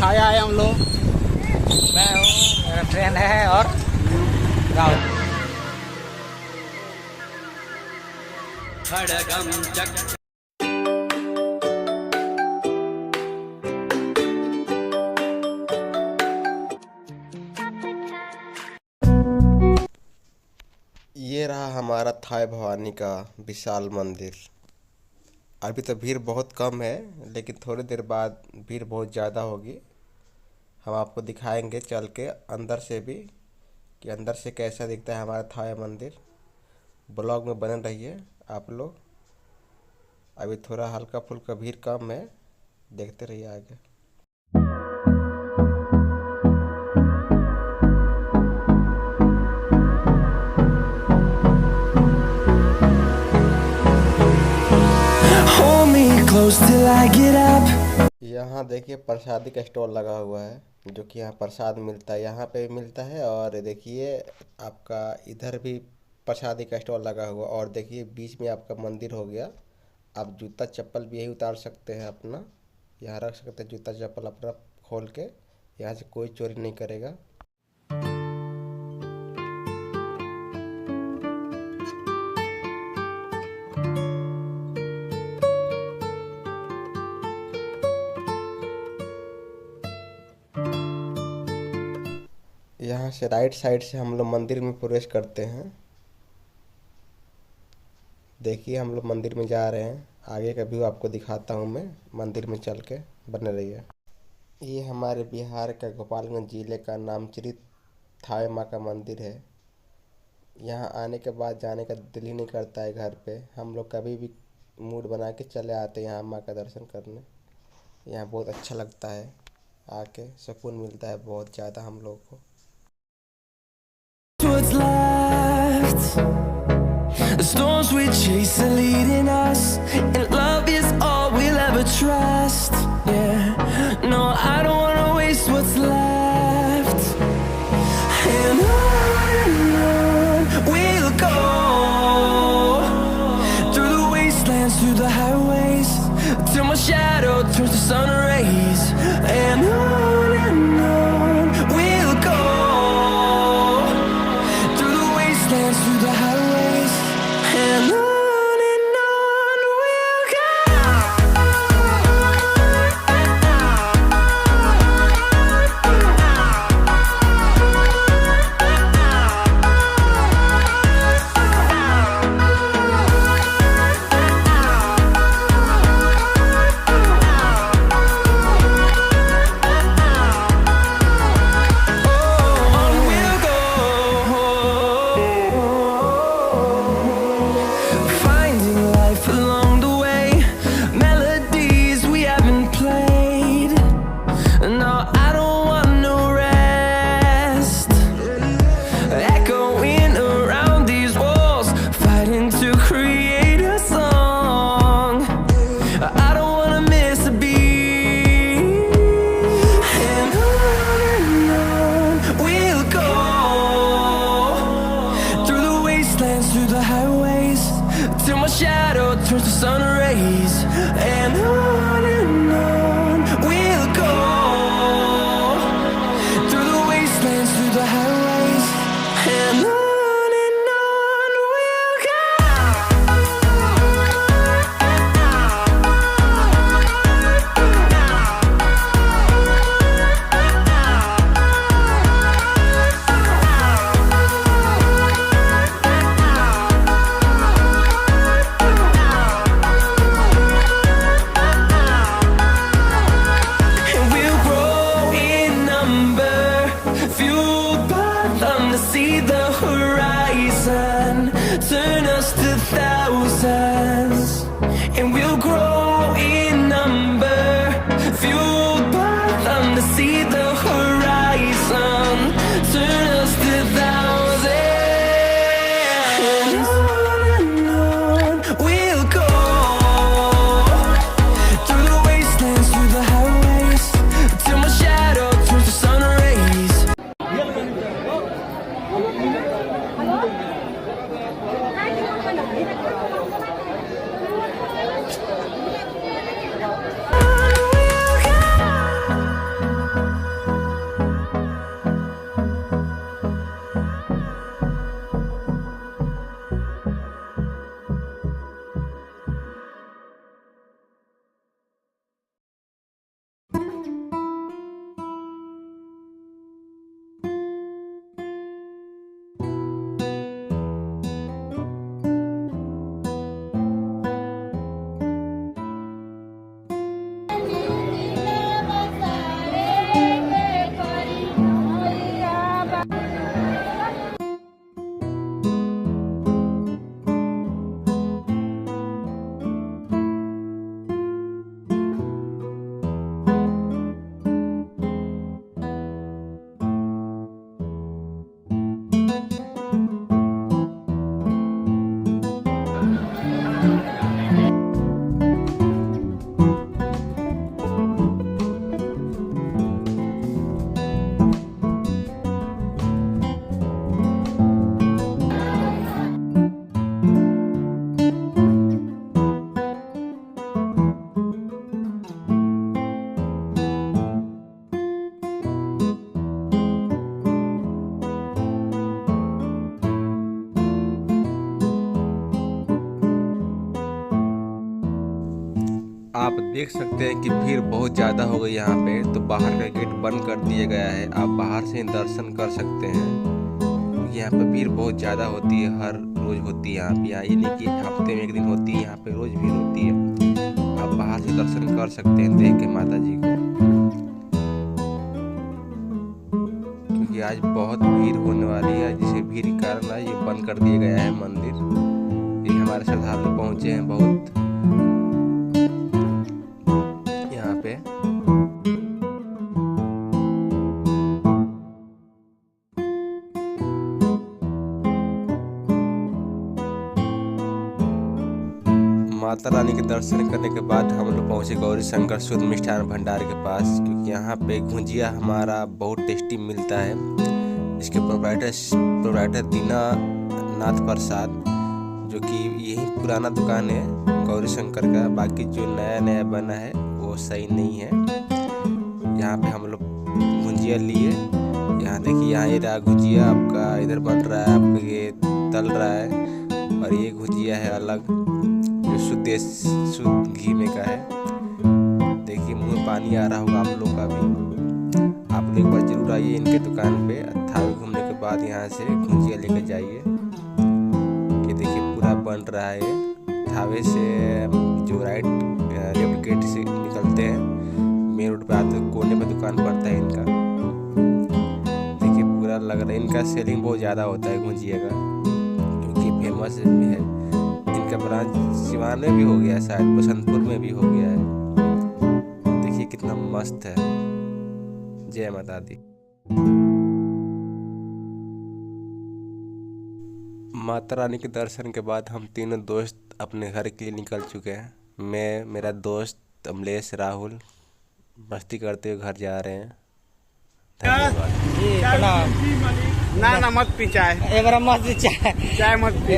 थाया आए हम लोग। मैं हूँ, मेरा फ्रेंड है और राहुल। खड़गम चक ये रहा हमारा थाई भवानी का विशाल मंदिर। अभी तो भीड़ बहुत कम है, लेकिन थोड़ी देर बाद भीड़ बहुत ज़्यादा होगी। हम आपको दिखाएंगे चल के अंदर से भी कि अंदर से कैसा दिखता है हमारा थाई मंदिर। ब्लॉग में बने रहिए आप लोग। अभी थोड़ा हल्का फुल्का भीड़ कम है, देखते रहिए आगे। Close till I get up. यहाँ देखिए प्रसादी का स्टॉल लगा हुआ है, जो कि यहाँ प्रसाद मिलता है, यहाँ पे भी मिलता है। और देखिए आपका इधर भी प्रसादी का स्टॉल लगा हुआ। और देखिए बीच में आपका मंदिर हो गया। आप जूता चप्पल भी यही उतार सकते हैं, अपना यहाँ रख सकते हैं जूता चप्पल अपना खोल के। यहाँ से कोई चोरी नहीं करेगा। यहाँ से राइट साइड से हम लोग मंदिर में प्रवेश करते हैं। देखिए हम लोग मंदिर में जा रहे हैं। आगे का व्यू आपको दिखाता हूँ मैं मंदिर में चल के, बने रहिए। ये हमारे बिहार का गोपालगंज जिले का नामचरित थाई माँ का मंदिर है। यहाँ आने के बाद जाने का दिल ही नहीं करता है घर पे। हम लोग कभी भी मूड बना के चले आते हैं यहाँ माँ का दर्शन करने। यहाँ बहुत अच्छा लगता है, आके सुकून मिलता है बहुत ज़्यादा हम लोग को। What's left? The storms we chase are leading us, and love is all we'll ever trust. Yeah, no, I don't wanna waste what's left. And on we'll go, through the wastelands, through the highways, till my shadow turns to sun rays. And on we'll go, through the highways, and on we'll go. Through the highways, till my shadow turns to sun rays. And on we'll go, through the wastelands, through the highways, and on we'll go. आप देख सकते हैं कि भीड़ बहुत ज़्यादा हो गई यहाँ पे, तो बाहर का गेट बंद कर दिया गया है। आप बाहर से दर्शन कर सकते हैं क्योंकि यहाँ पे भीड़ बहुत ज़्यादा होती है, हर रोज़ होती है यहाँ पे। ये नहीं कि हफ्ते में एक दिन होती है, यहाँ पे रोज़ भीड़ होती है। आप बाहर से दर्शन कर सकते हैं देख के माता जी को, क्योंकि आज बहुत भीड़ होने वाली है, जिसे भीड़ के कारण ये बंद कर दिया गया है मंदिर। ये हमारे श्रद्धालु पहुँचे हैं बहुत यहाँ पे। माता रानी के दर्शन करने के बाद हम लोग पहुँचे गौरी शंकर शुद्ध मिष्ठान भंडार के पास, क्योंकि यहाँ पे गुंजिया हमारा बहुत टेस्टी मिलता है। इसके प्रोप्राइटर दीनानाथ प्रसाद, जो कि यही पुराना दुकान है गौरी शंकर का, बाकी जो नया बना है वो सही नहीं है। यहाँ पे हम लोग गुंजिया लिए। यहाँ देखिए, यहाँ ये रहा गुंजिया आपका, इधर बन रहा है आपका, ये तल रहा है। और ये गुंजिया है अलग, जो शुद्ध घी में का है। देखिए मुंह में पानी आ रहा होगा आप लोग का भी। आप लोग एक बार जरूर आइए इनके दुकान पे। थावे घूमने के बाद यहाँ से गुंजिया लेकर जाइए। ये देखिए पूरा बन रहा है। थावे से जो लेफ्ट गेट से निकलते हैं, मेन रोड पे आते कोने पे दुकान पड़ता है इनका। देखिए पूरा लग रहा है, इनका सेलिंग बहुत ज़्यादा होता है गुंजिया का, क्योंकि फेमस है। इनका ब्रांच सिवान में भी हो गया, शायद बसंतपुर में भी हो गया है। देखिए कितना मस्त है। जय माता दी। माता रानी के दर्शन के बाद हम तीनों दोस्त अपने घर के लिए निकल चुके हैं। मैं, मेरा दोस्त अमलेश, राहुल मस्ती करते हुए घर जा रहे हैं। धन्यवाद। जी प्रणाम। ना मत पी चाय, एक बार मत चाय चाय मत पी।